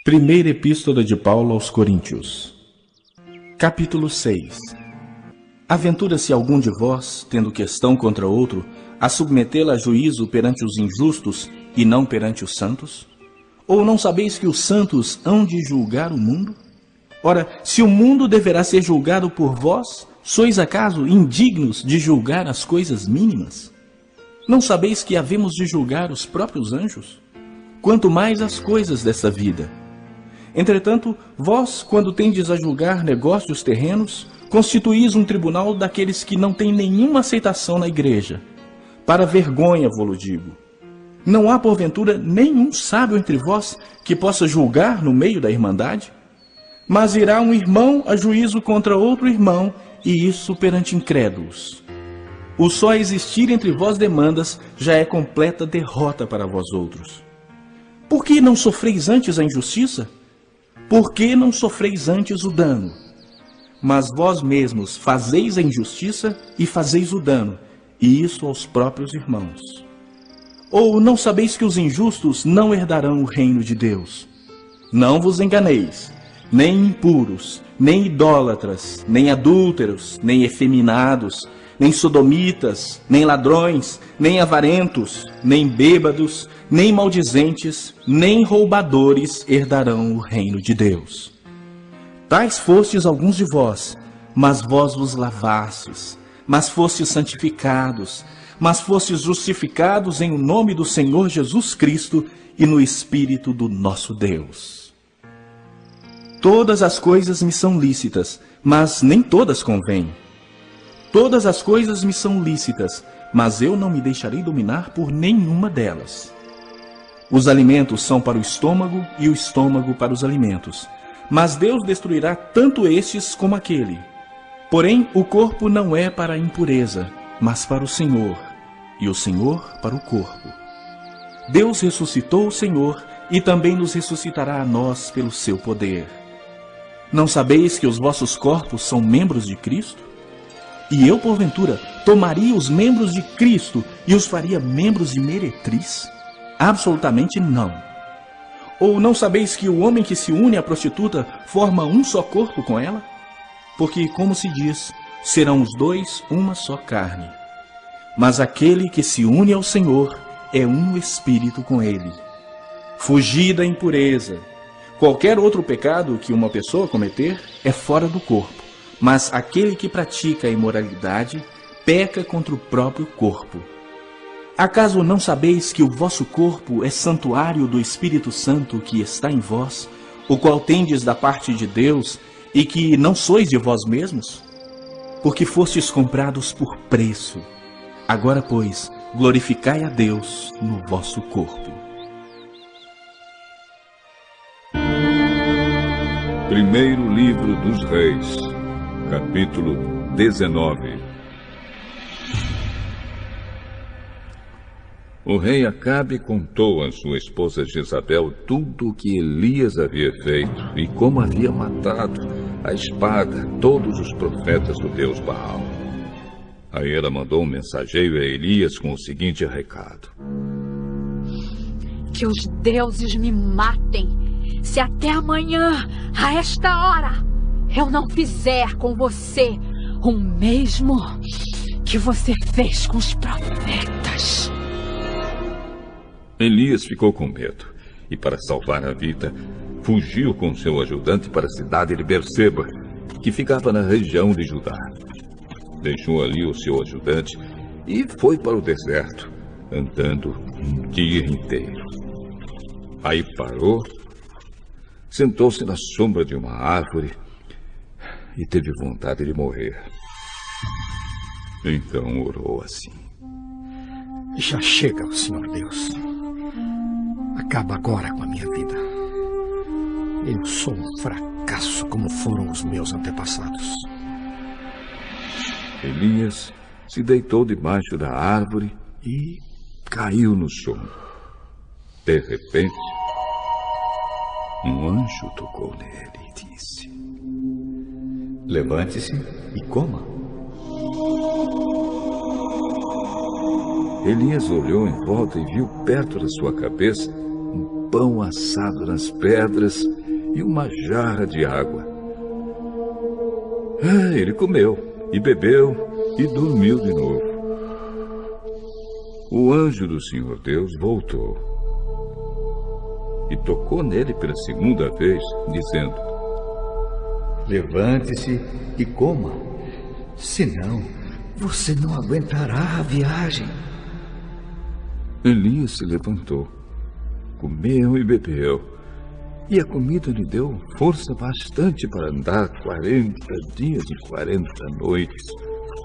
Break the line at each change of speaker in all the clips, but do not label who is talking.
Primeira Epístola de Paulo aos Coríntios. Capítulo 6. Aventura-se algum de vós, tendo questão contra outro, a submetê-la a juízo perante os injustos e não perante os santos? Ou não sabeis que os santos hão de julgar o mundo? Ora, se o mundo deverá ser julgado por vós, sois acaso indignos de julgar as coisas mínimas? Não sabeis que havemos de julgar os próprios anjos? Quanto mais as coisas desta vida. Entretanto, vós, quando tendes a julgar negócios terrenos, constituís um tribunal daqueles que não têm nenhuma aceitação na igreja. Para vergonha vou-lo digo. Não há, porventura, nenhum sábio entre vós que possa julgar no meio da irmandade? Mas irá um irmão a juízo contra outro irmão, e isso perante incrédulos. O só existir entre vós demandas já é completa derrota para vós outros. Por que não sofreis antes a injustiça? Por que não sofreis antes o dano? Mas vós mesmos fazeis a injustiça e fazeis o dano, e isso aos próprios irmãos. Ou não sabeis que os injustos não herdarão o reino de Deus? Não vos enganeis, nem impuros, nem idólatras, nem adúlteros, nem efeminados, nem sodomitas, nem ladrões, nem avarentos, nem bêbados, nem maldizentes, nem roubadores herdarão o reino de Deus. Tais fostes alguns de vós, mas vós vos lavastes, mas fostes santificados, mas fostes justificados em o nome do Senhor Jesus Cristo e no Espírito do nosso Deus. Todas as coisas me são lícitas, mas nem todas convêm. Todas as coisas me são lícitas, mas eu não me deixarei dominar por nenhuma delas. Os alimentos são para o estômago e o estômago para os alimentos, mas Deus destruirá tanto estes como aquele. Porém, o corpo não é para a impureza, mas para o Senhor, e o Senhor para o corpo. Deus ressuscitou o Senhor e também nos ressuscitará a nós pelo seu poder. Não sabeis que os vossos corpos são membros de Cristo? E eu, porventura, tomaria os membros de Cristo e os faria membros de meretriz? Absolutamente não. Ou não sabeis que o homem que se une à prostituta forma um só corpo com ela? Porque, como se diz, serão os dois uma só carne. Mas aquele que se une ao Senhor é um espírito com ele. Fugi da impureza. Qualquer outro pecado que uma pessoa cometer é fora do corpo. Mas aquele que pratica a imoralidade peca contra o próprio corpo. Acaso não sabeis que o vosso corpo é santuário do Espírito Santo que está em vós, o qual tendes da parte de Deus, e que não sois de vós mesmos? Porque fostes comprados por preço. Agora, pois, glorificai a Deus no vosso corpo.
Primeiro livro dos Reis, capítulo 19. O rei Acabe contou a sua esposa Jezabel tudo o que Elias havia feito e como havia matado à espada todos os profetas do deus Baal. Aí ela mandou um mensageiro a Elias com o seguinte recado:
Que os deuses me matem, se até amanhã, a esta hora, eu não fizer com você o mesmo que você fez com os profetas.
Elias ficou com medo e, para salvar a vida, fugiu com seu ajudante para a cidade de Berseba, que ficava na região de Judá. Deixou ali o seu ajudante e foi para o deserto, andando um dia inteiro. Aí parou, sentou-se na sombra de uma árvore e teve vontade de morrer. Então orou assim:
Já chega, Senhor Deus. Acaba agora com a minha vida. Eu sou um fracasso como foram os meus antepassados.
Elias se deitou debaixo da árvore e caiu no sono. De repente, um anjo tocou nele e disse:
Levante-se e coma.
Elias olhou em volta e viu perto da sua cabeça um pão assado nas pedras e uma jarra de água. Ele comeu e bebeu e dormiu de novo. O anjo do Senhor Deus voltou e tocou nele pela segunda vez, dizendo:
levante-se e coma, senão você não aguentará a viagem.
Elias se levantou, comeu e bebeu, e a comida lhe deu força bastante para andar 40 dias e 40 noites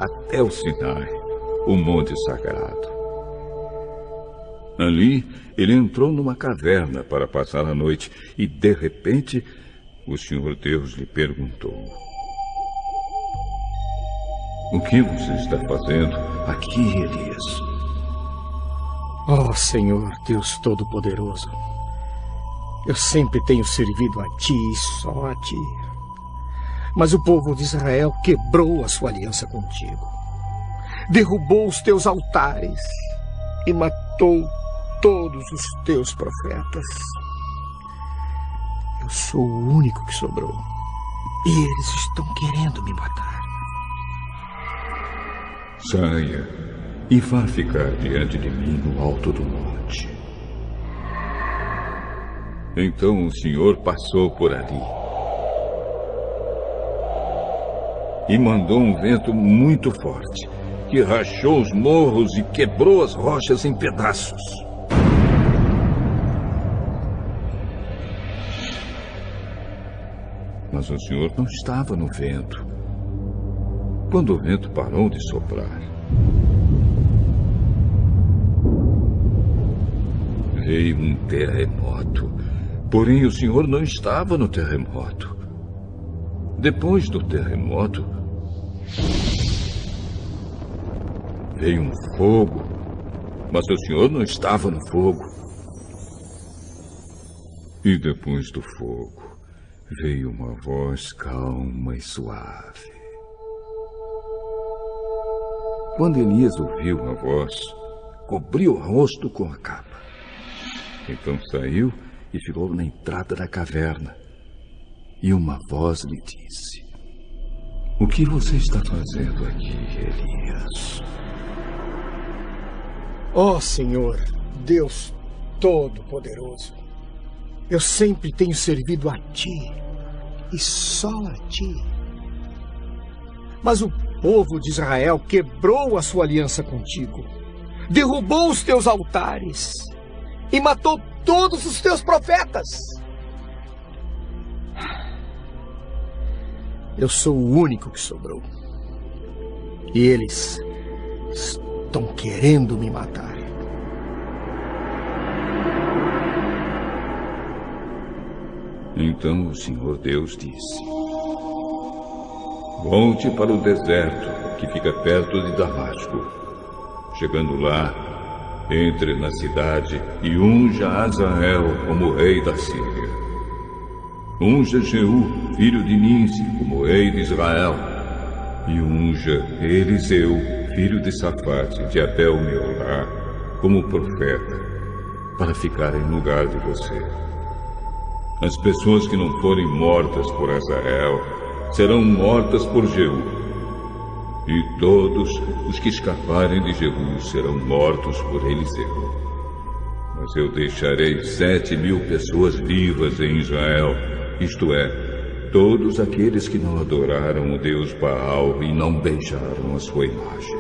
até o Sinai, o monte sagrado. Ali, ele entrou numa caverna para passar a noite e, de repente, o Senhor Deus lhe perguntou: o que você está fazendo aqui, Elias?
Ó Senhor Deus Todo-Poderoso, eu sempre tenho servido a Ti e só a Ti. Mas o povo de Israel quebrou a sua aliança contigo, derrubou os teus altares e matou todos os teus profetas. Eu sou o único que sobrou e eles estão querendo me matar.
Saia e vá ficar diante de mim no alto do monte. Então o Senhor passou por ali e mandou um vento muito forte que rachou os morros e quebrou as rochas em pedaços. Mas o Senhor não estava no vento. Quando o vento parou de soprar, veio um terremoto. Porém, o Senhor não estava no terremoto. Depois do terremoto, veio um fogo, mas o Senhor não estava no fogo. E depois do fogo, veio uma voz calma e suave. Quando Elias ouviu a voz, cobriu o rosto com a capa. Então saiu e ficou na entrada da caverna. E uma voz lhe disse: o que você está fazendo aqui, Elias?
Ó Senhor, Deus Todo-Poderoso, eu sempre tenho servido a Ti e só a Ti. Mas o povo de Israel quebrou a sua aliança contigo, derrubou os teus altares e matou todos os teus profetas. Eu sou o único que sobrou. E eles estão querendo me matar.
Então o Senhor Deus disse: volte para o deserto que fica perto de Damasco. Chegando lá, entre na cidade e unja Azael como rei da Síria. Unja Jeú, filho de Ninsi, como rei de Israel. E unja Eliseu, filho de Safate, de Abel-Meolá, como profeta, para ficar em lugar de você. As pessoas que não forem mortas por Azael serão mortas por Jeú. E todos os que escaparem de Jeú serão mortos por Eliseu. Mas eu deixarei 7.000 pessoas vivas em Israel, isto é, todos aqueles que não adoraram o Deus Baal e não beijaram a sua imagem.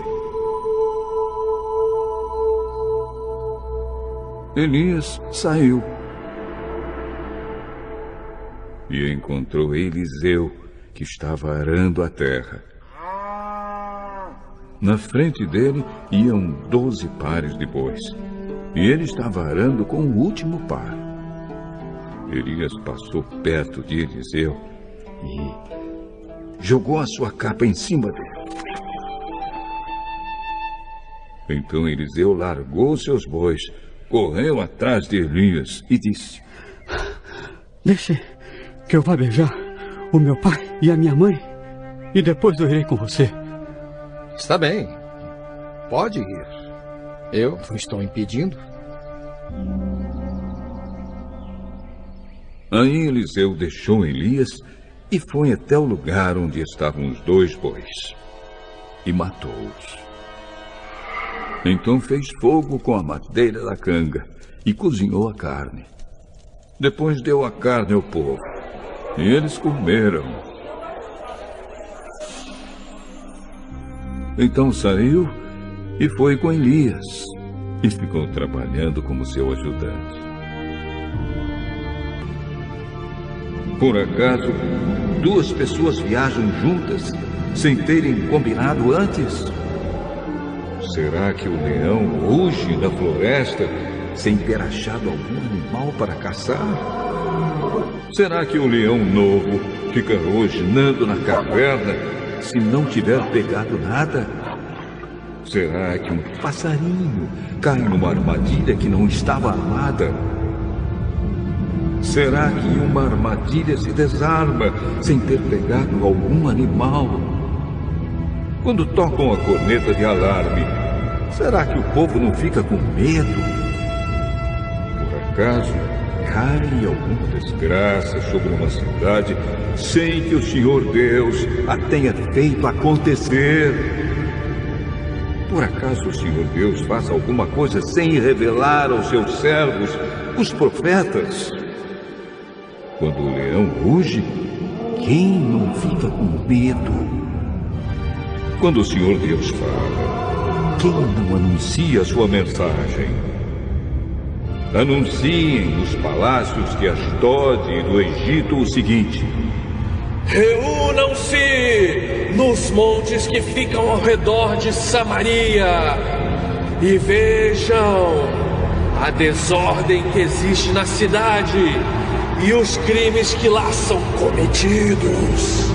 Elias saiu e encontrou Eliseu, que estava arando a terra. Na frente dele iam 12 pares de bois, e ele estava arando com o último par. Elias passou perto de Eliseu e jogou a sua capa em cima dele. Então Eliseu largou seus bois, correu atrás de Elias e disse:
deixe que eu vá beijar o meu pai e a minha mãe, e depois eu irei com você.
Está bem, pode ir. Eu não estou impedindo.
Aí Eliseu deixou Elias e foi até o lugar onde estavam os 2 bois e matou-os. Então fez fogo com a madeira da canga e cozinhou a carne. Depois deu a carne ao povo e eles comeram. Então saiu e foi com Elias e ficou trabalhando como seu ajudante. Por acaso, 2 pessoas viajam juntas sem terem combinado antes? Será que o leão ruge na floresta sem ter achado algum animal para caçar? Será que o leão novo fica rosnando na caverna se não tiver pegado nada? Será que um passarinho cai numa armadilha que não estava armada? Será que uma armadilha se desarma sem ter pegado algum animal? Quando tocam a corneta de alarme, será que o povo não fica com medo? Por acaso, cai alguma desgraça sobre uma cidade sem que o Senhor Deus a tenha feito acontecer? Por acaso o Senhor Deus faz alguma coisa sem revelar aos seus servos, os profetas? Quando o leão ruge, quem não fica com medo? Quando o Senhor Deus fala, quem não anuncia a sua mensagem? Anunciem nos palácios de Asdod e do Egito o seguinte:
reúnam-se nos montes que ficam ao redor de Samaria e vejam a desordem que existe na cidade e os crimes que lá são cometidos.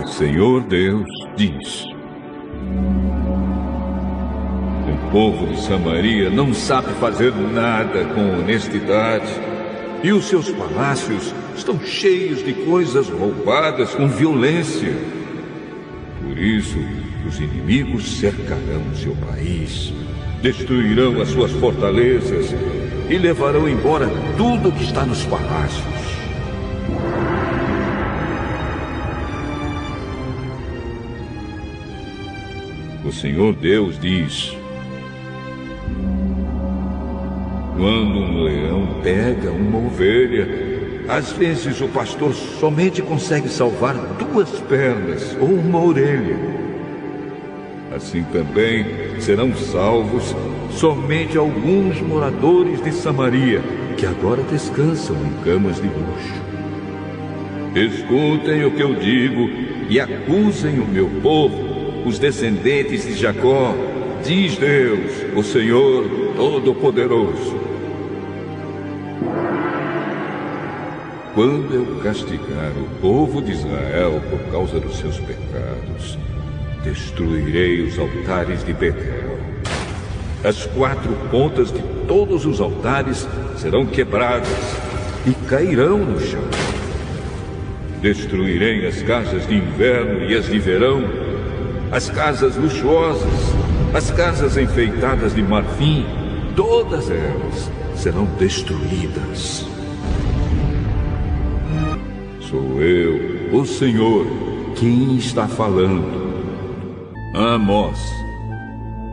O Senhor Deus diz: o povo de Samaria não sabe fazer nada com honestidade, e os seus palácios estão cheios de coisas roubadas com violência. Por isso, os inimigos cercarão o seu país, destruirão as suas fortalezas e levarão embora tudo que está nos palácios. O Senhor Deus diz: quando um leão pega uma ovelha, às vezes o pastor somente consegue salvar 2 pernas ou uma orelha. Assim também serão salvos somente alguns moradores de Samaria, que agora descansam em camas de luxo. Escutem o que eu digo e acusem o meu povo, os descendentes de Jacó, diz Deus, o Senhor Todo-Poderoso. Quando eu castigar o povo de Israel por causa dos seus pecados, destruirei os altares de Betel. As 4 pontas de todos os altares serão quebradas e cairão no chão. Destruirei as casas de inverno e as de verão, as casas luxuosas, as casas enfeitadas de marfim, todas elas serão destruídas. Sou eu, o Senhor, quem está falando. Amós,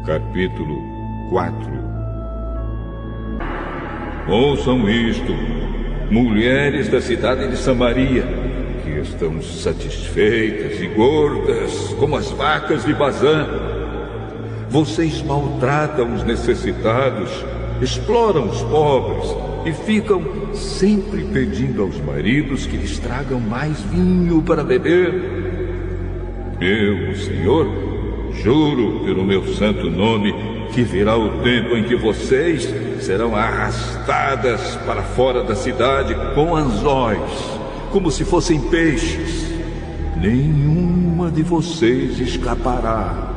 capítulo 4. Ouçam isto, mulheres da cidade de Samaria, que estão satisfeitas e gordas como as vacas de Bazã. Vocês maltratam os necessitados, exploram os pobres e ficam sempre pedindo aos maridos que lhes tragam mais vinho para beber. Eu, o Senhor, juro pelo meu santo nome que virá o tempo em que vocês serão arrastadas para fora da cidade com anzóis, como se fossem peixes. Nenhuma de vocês escapará.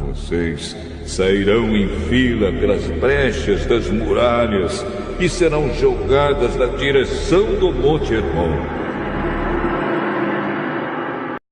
Vocês sairão em fila pelas brechas das muralhas e serão jogadas na direção do Monte Hermon.